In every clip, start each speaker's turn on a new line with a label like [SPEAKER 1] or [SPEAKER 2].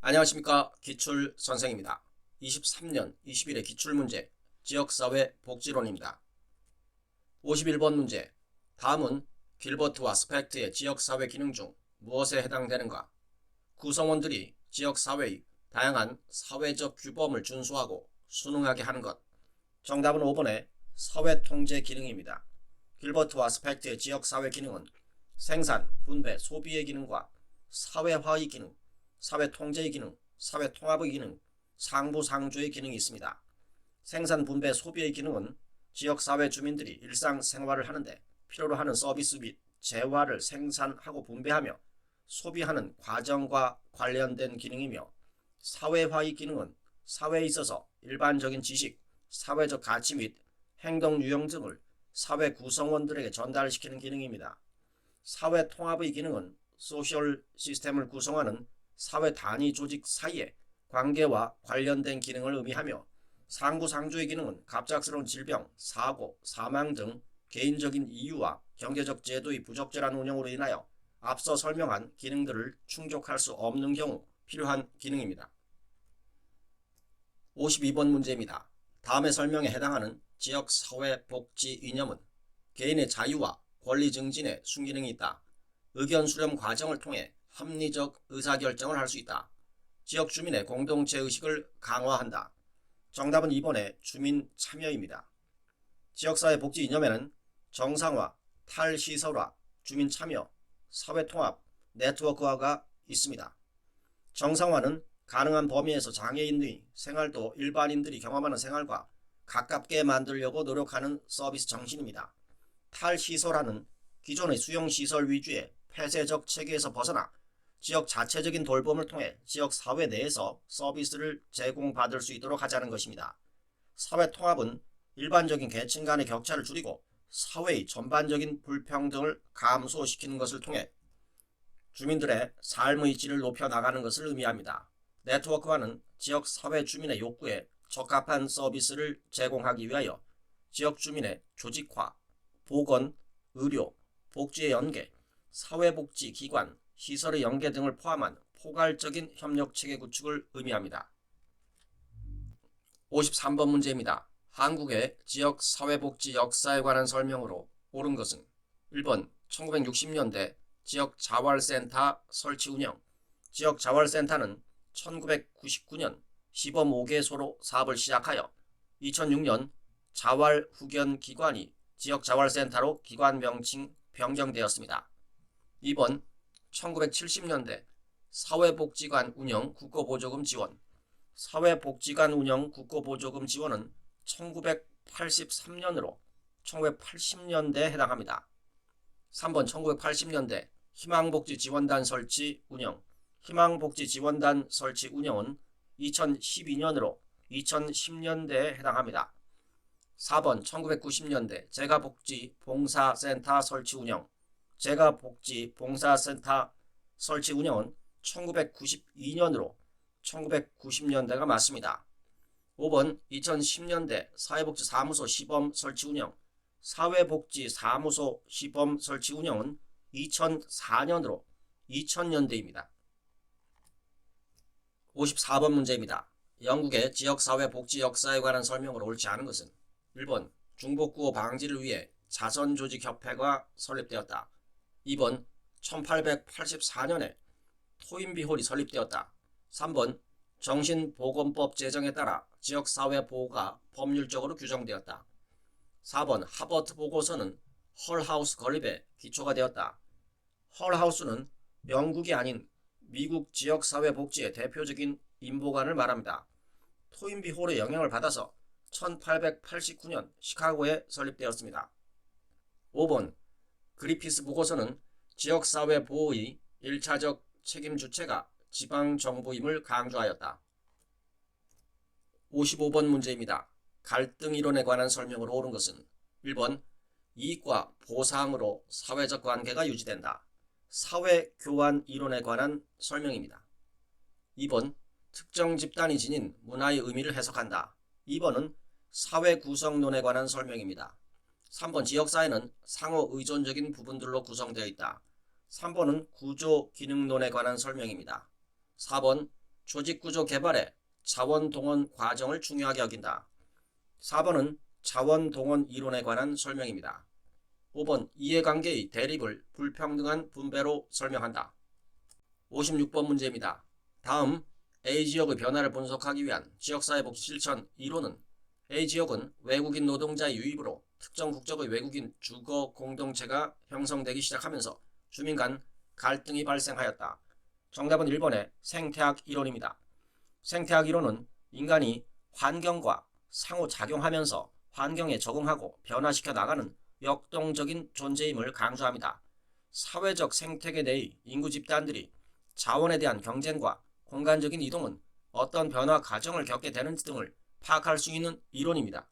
[SPEAKER 1] 안녕하십니까. 기출선생입니다. 23년 20일의 기출문제 지역사회 복지론입니다. 51번 문제. 다음은 길버트와 스펙트의 지역사회 기능 중 무엇에 해당되는가? 구성원들이 지역사회의 다양한 사회적 규범을 준수하고 순응하게 하는 것. 정답은 5번의 사회통제 기능입니다. 길버트와 스펙트의 지역사회 기능은 생산, 분배, 소비의 기능과 사회화의 기능, 사회통제의 기능, 사회통합의 기능, 상부상조의 기능이 있습니다. 생산, 분배, 소비의 기능은 지역사회 주민들이 일상생활을 하는데 필요로 하는 서비스 및 재화를 생산하고 분배하며 소비하는 과정과 관련된 기능이며, 사회화의 기능은 사회에 있어서 일반적인 지식, 사회적 가치 및 행동 유형 등을 사회 구성원들에게 전달시키는 기능입니다. 사회통합의 기능은 소셜 시스템을 구성하는 사회 단위 조직 사이의 관계와 관련된 기능을 의미하며, 상부상조의 기능은 갑작스러운 질병, 사고, 사망 등 개인적인 이유와 경제적 제도의 부적절한 운영으로 인하여 앞서 설명한 기능들을 충족할 수 없는 경우 필요한 기능입니다. 52번 문제입니다. 다음의 설명에 해당하는 지역사회복지 이념은 개인의 자유와 권리 증진에 순기능이 있다. 의견 수렴 과정을 통해 합리적 의사결정을 할 수 있다. 지역 주민의 공동체 의식을 강화한다. 정답은 2번의 주민 참여입니다. 지역사회 복지 이념에는 정상화, 탈시설화, 주민 참여, 사회통합, 네트워크화가 있습니다. 정상화는 가능한 범위에서 장애인의 생활도 일반인들이 경험하는 생활과 가깝게 만들려고 노력하는 서비스 정신입니다. 탈시설화는 기존의 수용시설 위주의 폐쇄적 체계에서 벗어나 지역 자체적인 돌봄을 통해 지역 사회 내에서 서비스를 제공받을 수 있도록 하자는 것입니다. 사회통합은 일반적인 계층 간의 격차를 줄이고 사회의 전반적인 불평등을 감소시키는 것을 통해 주민들의 삶의 질을 높여나가는 것을 의미합니다. 네트워크화는 지역 사회 주민의 욕구에 적합한 서비스를 제공하기 위하여 지역 주민의 조직화, 보건, 의료, 복지의 연계, 사회복지기관, 시설의 연계 등을 포함한 포괄적인 협력체계 구축을 의미합니다. 53번 문제입니다. 한국의 지역사회복지 역사에 관한 설명으로 옳은 것은 1번 1960년대 지역자활센터 설치 운영. 지역자활센터는 1999년 시범 5개소로 사업을 시작하여 2006년 자활후견기관이 지역자활센터로 기관 명칭 변경되었습니다. 2번 1970년대 사회복지관 운영 국고보조금 지원. 사회복지관 운영 국고보조금 지원은 1983년으로 1980년대에 해당합니다. 3번 1980년대 희망복지지원단 설치 운영. 희망복지지원단 설치 운영은 2012년으로 2010년대에 해당합니다. 4번 1990년대 재가복지봉사센터 설치 운영. 재가복지봉사센터 설치 운영은 1992년으로 1990년대가 맞습니다. 5번 2010년대 사회복지사무소 시범 설치 운영. 사회복지사무소 시범 설치 운영은 2004년으로 2000년대입니다. 54번 문제입니다. 영국의 지역사회복지 역사에 관한 설명으로 옳지 않은 것은 1번 중복구호 방지를 위해 자선조직협회가 설립되었다. 2번 1884년에 토인비홀이 설립되었다. 3번 정신보건법 제정에 따라 지역사회보호가 법률적으로 규정되었다. 4번 하버트 보고서는 헐하우스 건립에 기초가 되었다. 헐하우스는 영국이 아닌 미국 지역사회복지의 대표적인 인보관을 말합니다. 토인비홀의 영향을 받아서 1889년 시카고에 설립되었습니다. 5번 그리피스 보고서는 지역사회 보호의 1차적 책임 주체가 지방정부임을 강조하였다. 55번 문제입니다. 갈등 이론에 관한 설명으로 옳은 것은 1번 이익과 보상으로 사회적 관계가 유지된다. 사회교환 이론에 관한 설명입니다. 2번 특정 집단이 지닌 문화의 의미를 해석한다. 2번은 사회구성론에 관한 설명입니다. 3번 지역사회는 상호 의존적인 부분들로 구성되어 있다. 3번은 구조기능론에 관한 설명입니다. 4번 조직구조 개발에 자원동원 과정을 중요하게 여긴다. 4번은 자원동원 이론에 관한 설명입니다. 5번 이해관계의 대립을 불평등한 분배로 설명한다. 56번 문제입니다. 다음 A지역의 변화를 분석하기 위한 지역사회복지 실천 이론은 A지역은 외국인 노동자의 유입으로 특정 국적의 외국인 주거 공동체가 형성되기 시작하면서 주민 간 갈등이 발생하였다. 정답은 1번의 생태학 이론입니다. 생태학 이론은 인간이 환경과 상호작용하면서 환경에 적응하고 변화시켜 나가는 역동적인 존재임을 강조합니다. 사회적 생태계 내의 인구 집단들이 자원에 대한 경쟁과 공간적인 이동은 어떤 변화 과정을 겪게 되는지 등을 파악할 수 있는 이론입니다.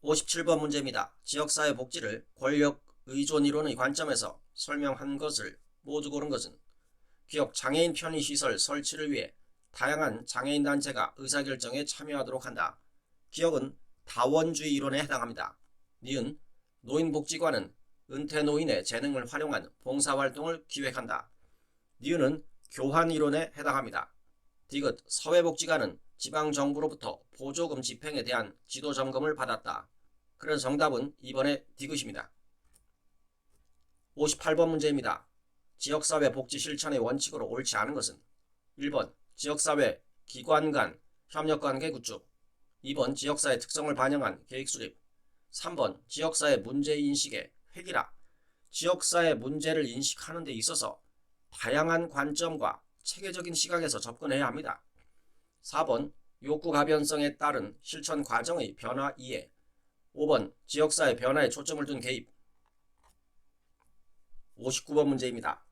[SPEAKER 1] 57번 문제입니다. 지역사회 복지를 권력 의존 이론의 관점에서 설명한 것을 모두 고른 것은 기업 장애인 편의시설 설치를 위해 다양한 장애인 단체가 의사결정에 참여하도록 한다. 기업은 다원주의 이론에 해당합니다. 니은 노인복지관은 은퇴 노인의 재능을 활용한 봉사활동을 기획한다. 니은은 교환 이론에 해당합니다. 디귿 사회복지관은 지방정부로부터 보조금 집행에 대한 지도점검을 받았다. 그래서 정답은 2번의 디귿입니다. 58번 문제입니다. 지역사회 복지 실천의 원칙으로 옳지 않은 것은 1번 지역사회 기관 간 협력관계 구축, 2번 지역사회 특성을 반영한 계획 수립, 3번 지역사회 문제인식의 획일화. 지역사회 문제를 인식하는 데 있어서 다양한 관점과 체계적인 시각에서 접근해야 합니다. 4번 욕구 가변성에 따른 실천 과정의 변화 이해, 5번 지역사회 변화에 초점을 둔 개입. 59번 문제입니다.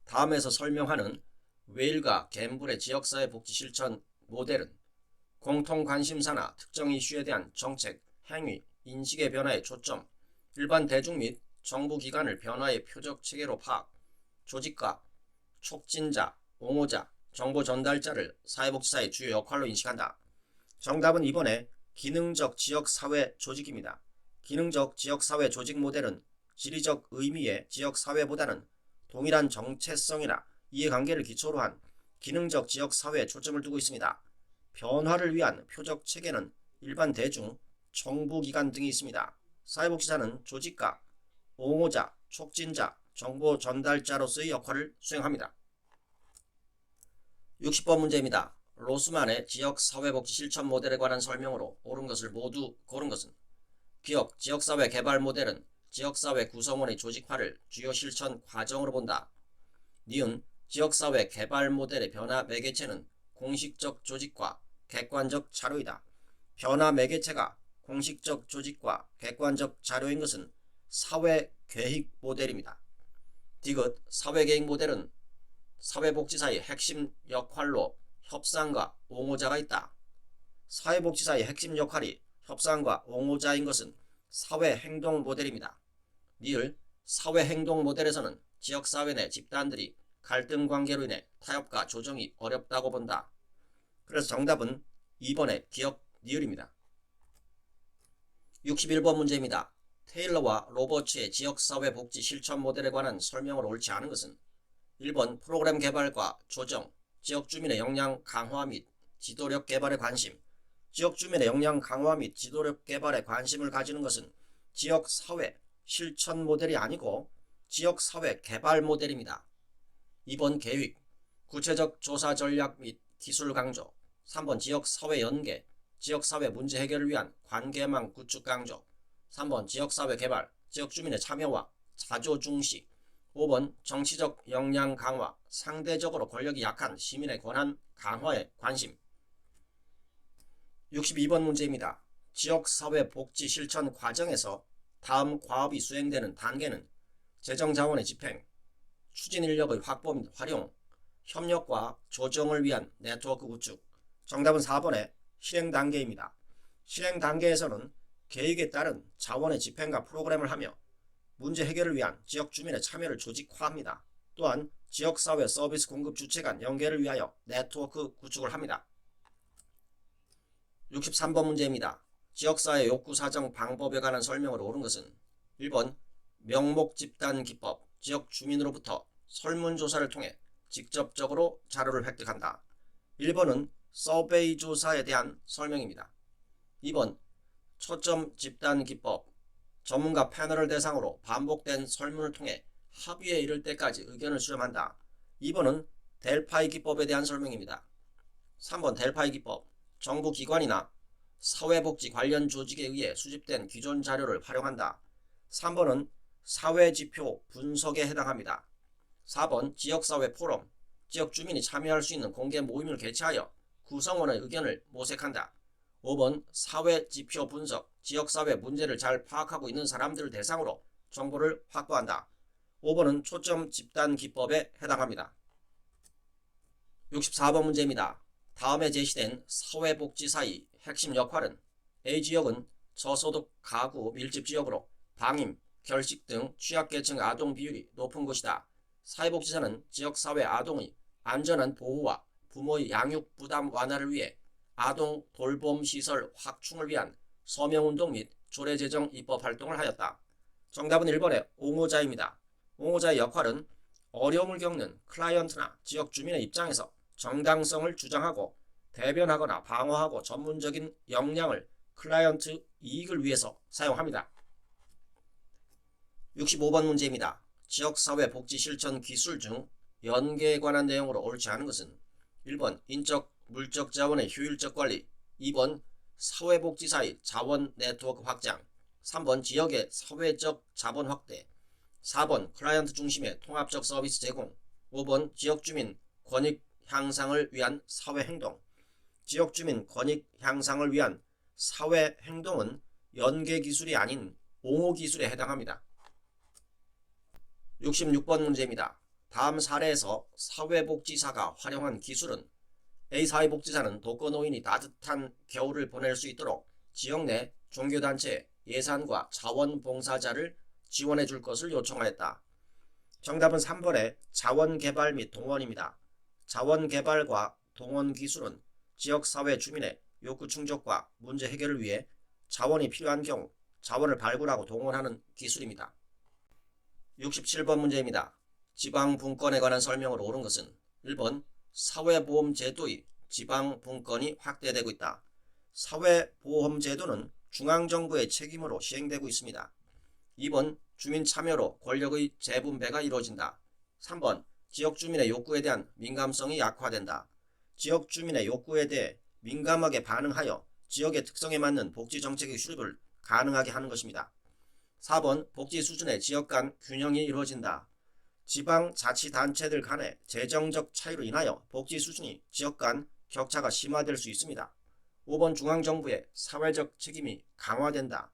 [SPEAKER 1] 다음에서 설명하는 웨일과 갬블의 지역사회 복지 실천 모델은 공통 관심사나 특정 이슈에 대한 정책, 행위, 인식의 변화에 초점, 일반 대중 및 정부기관을 변화의 표적 체계로 파악, 조직과 촉진자, 옹호자, 정보 전달자를 사회복지사의 주요 역할로 인식한다. 정답은 2번의 기능적 지역사회 조직입니다. 기능적 지역사회 조직 모델은 지리적 의미의 지역사회보다는 동일한 정체성이나 이해관계를 기초로 한 기능적 지역사회에 초점을 두고 있습니다. 변화를 위한 표적 체계는 일반 대중, 정부기관 등이 있습니다. 사회복지사는 조직가, 옹호자, 촉진자, 정보 전달자로서의 역할을 수행합니다. 60번 문제입니다. 로스만의 지역사회복지 실천 모델에 관한 설명으로 옳은 것을 모두 고른 것은 기업 지역사회 개발 모델은 지역사회 구성원의 조직화를 주요 실천 과정으로 본다. 니은 지역사회 개발 모델의 변화 매개체는 공식적 조직과 객관적 자료이다. 변화 매개체가 공식적 조직과 객관적 자료인 것은 사회계획 모델입니다. 디귿 사회계획 모델은 사회복지사의 핵심 역할로 협상과 옹호자가 있다. 사회복지사의 핵심 역할이 협상과 옹호자인 것은 사회행동 모델입니다. 니을 사회행동 모델에서는 지역사회 내 집단들이 갈등 관계로 인해 타협과 조정이 어렵다고 본다. 그래서 정답은 2번의 기억 니을입니다. 61번 문제입니다. 테일러와 로버츠의 지역사회 복지 실천 모델에 관한 설명을 옳지 않은 것은 1번 프로그램 개발과 조정, 지역 주민의 역량 강화 및 지도력 개발에 관심. 지역 주민의 역량 강화 및 지도력 개발에 관심을 가지는 것은 지역사회 실천 모델이 아니고 지역사회 개발 모델입니다. 2번 계획, 구체적 조사 전략 및 기술 강조. 3번 지역사회 연계, 지역사회 문제 해결을 위한 관계망 구축 강조. 3번 지역사회 개발, 지역주민의 참여와 자조 중시. 5번 정치적 역량 강화, 상대적으로 권력이 약한 시민의 권한 강화에 관심. 62번 문제입니다. 지역사회 복지 실천 과정에서 다음 과업이 수행되는 단계는 재정자원의 집행, 추진인력의 확보 및 활용, 협력과 조정을 위한 네트워크 구축. 정답은 4번의 실행 단계입니다. 실행 단계에서는 계획에 따른 자원의 집행과 프로그램을 하며 문제 해결을 위한 지역 주민의 참여를 조직화합니다. 또한 지역사회 서비스 공급 주체 간 연계를 위하여 네트워크 구축을 합니다. 63번 문제입니다. 지역사회 욕구 사정 방법에 관한 설명으로 옳은 것은 1번 명목 집단 기법, 지역 주민으로부터 설문조사를 통해 직접적으로 자료를 획득한다. 1번은 서베이 조사에 대한 설명입니다. 2번 초점 집단 기법, 전문가 패널을 대상으로 반복된 설문을 통해 합의에 이를 때까지 의견을 수렴한다. 2번은 델파이 기법에 대한 설명입니다. 3번 델파이 기법, 정부 기관이나 사회복지 관련 조직에 의해 수집된 기존 자료를 활용한다. 3번은 사회지표 분석에 해당합니다. 4번 지역사회 포럼, 지역 주민이 참여할 수 있는 공개 모임을 개최하여 구성원의 의견을 모색한다. 5번 사회지표 분석, 지역사회 문제를 잘 파악하고 있는 사람들을 대상으로 정보를 확보한다. 5번은 초점 집단 기법에 해당합니다. 64번 문제입니다. 다음에 제시된 사회복지사의 핵심 역할은 A지역은 저소득 가구 밀집 지역으로 방임, 결식 등 취약계층 아동 비율이 높은 곳이다. 사회복지사는 지역사회 아동의 안전한 보호와 부모의 양육 부담 완화를 위해 아동 돌봄 시설 확충을 위한 서명운동 및 조례제정 입법 활동을 하였다. 정답은 1번의 옹호자입니다. 옹호자의 역할은 어려움을 겪는 클라이언트나 지역 주민의 입장에서 정당성을 주장하고 대변하거나 방어하고 전문적인 역량을 클라이언트 이익을 위해서 사용합니다. 65번 문제입니다. 지역사회 복지 실천 기술 중 연계에 관한 내용으로 옳지 않은 것은 1번 인적 물적 자원의 효율적 관리, 2번 사회복지사의 자원 네트워크 확장, 3번 지역의 사회적 자본 확대, 4번 클라이언트 중심의 통합적 서비스 제공, 5번 지역주민 권익 향상을 위한 사회행동. 지역주민 권익 향상을 위한 사회행동은 연계기술이 아닌 옹호기술에 해당합니다. 66번 문제입니다. 다음 사례에서 사회복지사가 활용한 기술은 A 사회복지사는 독거노인이 따뜻한 겨울을 보낼 수 있도록 지역 내 종교단체에 예산과 자원봉사자를 지원해 줄 것을 요청하였다. 정답은 3번의 자원개발 및 동원입니다. 자원개발과 동원기술은 지역사회 주민의 욕구 충족과 문제 해결을 위해 자원이 필요한 경우 자원을 발굴하고 동원하는 기술입니다. 67번 문제입니다. 지방분권에 관한 설명으로 옳은 것은 1번 사회보험제도의 지방분권이 확대되고 있다. 사회보험제도는 중앙정부의 책임으로 시행되고 있습니다. 2번 주민 참여로 권력의 재분배가 이루어진다. 3번 지역 주민의 욕구에 대한 민감성이 약화된다. 지역 주민의 욕구에 대해 민감하게 반응하여 지역의 특성에 맞는 복지 정책의 수립을 가능하게 하는 것입니다. 4번 복지 수준의 지역 간 균형이 이루어진다. 지방자치단체들 간의 재정적 차이로 인하여 복지 수준이 지역 간 격차가 심화될 수 있습니다. 5번 중앙정부의 사회적 책임이 강화된다.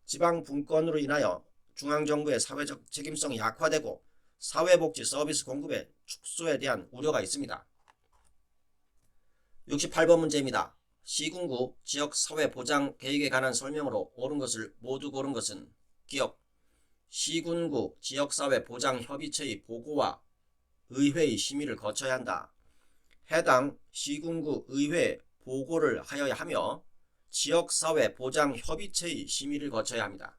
[SPEAKER 1] 지방분권으로 인하여 중앙정부의 사회적 책임성이 약화되고 사회복지 서비스 공급의 축소에 대한 우려가 있습니다. 68번 문제입니다. 시군구 지역사회보장계획에 관한 설명으로 옳은 것을 모두 고른 것은 기억, 시군구 지역사회보장협의체의 보고와 의회의 심의를 거쳐야 한다. 해당 시군구 의회에 보고를 하여야 하며 지역사회보장협의체의 심의를 거쳐야 합니다.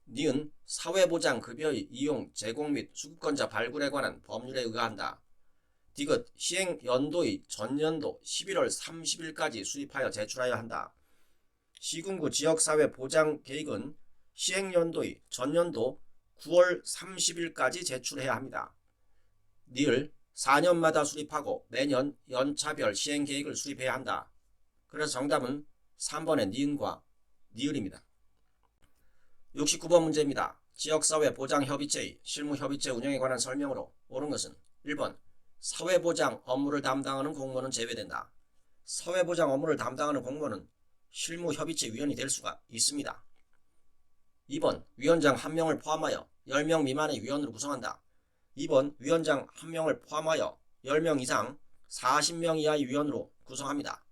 [SPEAKER 1] 니은 사회보장급여의 이용, 제공 및 수급권자 발굴에 관한 법률에 의거한다. 디귿 시행연도의 전년도 11월 30일까지 수립하여 제출하여야 한다. 시군구 지역사회보장계획은 시행연도의 전년도 9월 30일까지 제출해야 합니다. 니을 4년마다 수립하고 매년 연차별 시행계획을 수립해야 한다. 그래서 정답은 3번의 니은과 니을입니다. 69번 문제입니다. 지역사회보장협의체의 실무협의체 운영에 관한 설명으로 옳은 것은 1번 사회보장 업무를 담당하는 공무원은 제외된다. 사회보장 업무를 담당하는 공무원은 실무협의체 위원이 될 수가 있습니다. 2번 위원장 1명을 포함하여 10명 미만의 위원으로 구성한다. 2번 위원장 1명을 포함하여 10명 이상 40명 이하의 위원으로 구성합니다.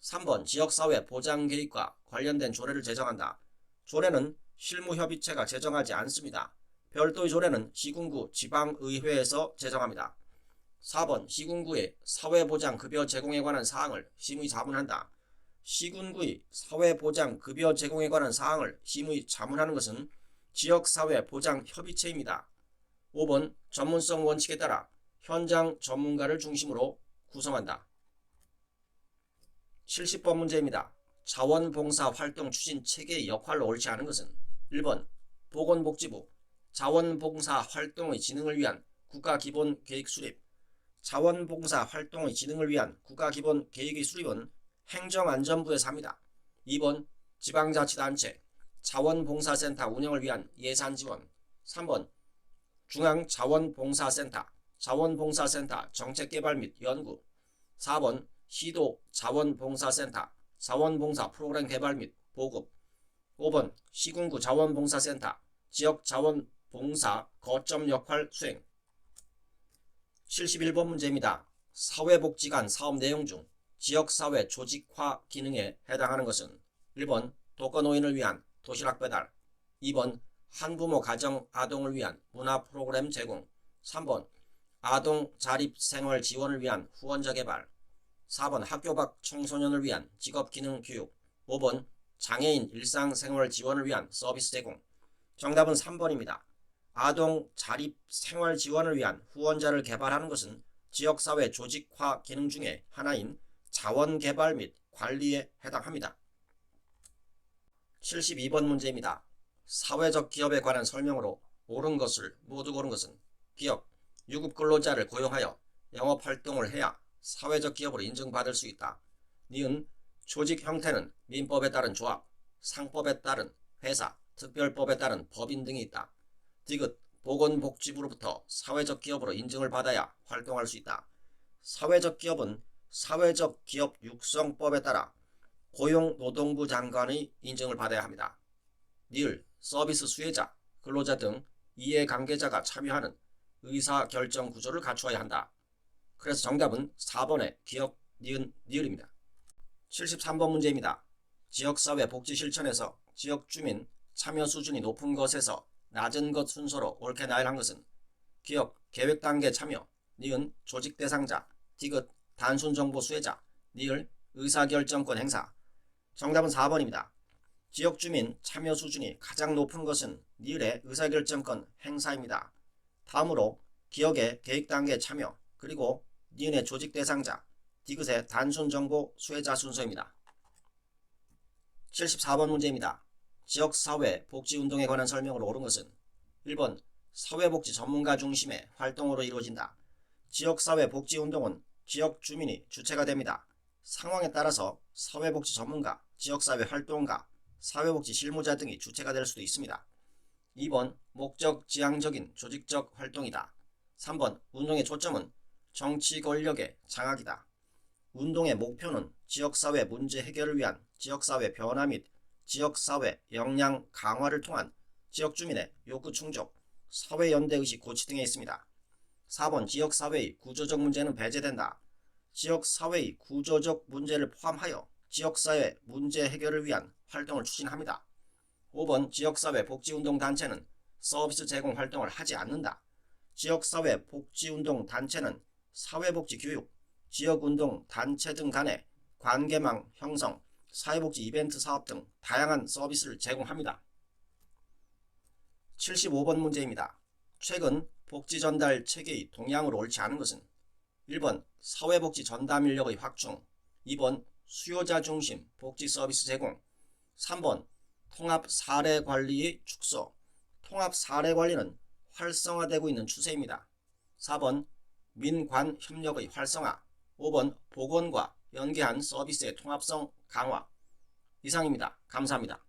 [SPEAKER 1] 3번 지역사회 보장계획과 관련된 조례를 제정한다. 조례는 실무협의체가 제정하지 않습니다. 별도의 조례는 시군구 지방의회에서 제정합니다. 4번 시군구의 사회보장급여 제공에 관한 사항을 심의 자문한다. 시군구의 사회보장급여 제공에 관한 사항을 심의 자문하는 것은 지역사회보장협의체입니다. 5번 전문성 원칙에 따라 현장 전문가를 중심으로 구성한다. 70번 문제입니다. 자원봉사 활동 추진 체계의 역할로 옳지 않은 것은 1번 보건복지부 자원봉사 활동의 진흥을 위한 국가기본계획 수립. 자원봉사 활동의 진흥을 위한 국가기본계획의 수립은 행정안전부에서 합니다. 2번 지방자치단체 자원봉사센터 운영을 위한 예산지원. 3번 중앙자원봉사센터 자원봉사센터 정책개발 및 연구. 4번 시도 자원봉사센터 자원봉사 프로그램 개발 및 보급. 5번 시군구 자원봉사센터 지역자원봉사 거점 역할 수행. 71번 문제입니다. 사회복지관 사업 내용 중 지역사회 조직화 기능에 해당하는 것은 1번 독거노인을 위한 도시락 배달. 2번 한부모 가정 아동을 위한 문화 프로그램 제공. 3번 아동 자립 생활 지원을 위한 후원자 개발. 4번 학교 밖 청소년을 위한 직업기능 교육. 5번 장애인 일상생활 지원을 위한 서비스 제공. 정답은 3번입니다. 아동 자립 생활 지원을 위한 후원자를 개발하는 것은 지역사회 조직화 기능 중에 하나인 자원개발 및 관리에 해당합니다. 72번 문제입니다. 사회적 기업에 관한 설명으로 옳은 것을 모두 고른 것은 기업, 유급 근로자를 고용하여 영업활동을 해야 사회적 기업으로 인정받을 수 있다. 니은 조직 형태는 민법에 따른 조합, 상법에 따른 회사, 특별법에 따른 법인 등이 있다. 디귿 보건복지부로부터 사회적 기업으로 인증을 받아야 활동할 수 있다. 사회적 기업은 사회적 기업 육성법에 따라 고용노동부 장관의 인증을 받아야 합니다. 니을 서비스 수혜자, 근로자 등 이해관계자가 참여하는 의사결정 구조를 갖추어야 한다. 그래서 정답은 4번의 기업, 니은, 니을입니다. 73번 문제입니다. 지역사회 복지 실천에서 지역주민 참여 수준이 높은 것에서 낮은 것 순서로 옳게 나열한 것은 기업 계획단계 참여, 니은 조직 대상자, 디귿 단순정보 수혜자, 니을 의사결정권 행사. 정답은 4번입니다. 지역주민 참여 수준이 가장 높은 것은 니을의 의사결정권 행사입니다. 다음으로 기업의 계획단계 참여, 그리고 니은의 조직 대상자, 디귿의 단순정보 수혜자 순서입니다. 74번 문제입니다. 지역사회 복지운동에 관한 설명으로 옳은 것은 1번 사회복지 전문가 중심의 활동으로 이루어진다. 지역사회 복지운동은 지역주민이 주체가 됩니다. 상황에 따라서 사회복지 전문가, 지역사회 활동가, 사회복지 실무자 등이 주체가 될 수도 있습니다. 2번 목적 지향적인 조직적 활동이다. 3번 운동의 초점은 정치 권력의 장악이다. 운동의 목표는 지역사회 문제 해결을 위한 지역사회 변화 및 지역사회 역량 강화를 통한 지역주민의 욕구 충족, 사회연대의식 고취 등에 있습니다. 4번 지역사회의 구조적 문제는 배제된다. 지역사회의 구조적 문제를 포함하여 지역사회 문제 해결을 위한 활동을 추진합니다. 5번 지역사회 복지운동단체는 서비스 제공 활동을 하지 않는다. 지역사회 복지운동 단체는 사회복지 교육, 지역운동 단체 등 간의 관계망 형성, 사회복지 이벤트 사업 등 다양한 서비스를 제공합니다. 75번 문제입니다. 최근 복지 전달 체계의 동향으로 옳지 않은 것은 1번 사회복지 전담 인력의 확충, 2번 수요자 중심 복지 서비스 제공, 3번 통합 사례 관리의 축소. 통합 사례 관리는 활성화되고 있는 추세입니다. 4번 민관 협력의 활성화, 5번 보건과 연계한 서비스의 통합성 강화. 이상입니다. 감사합니다.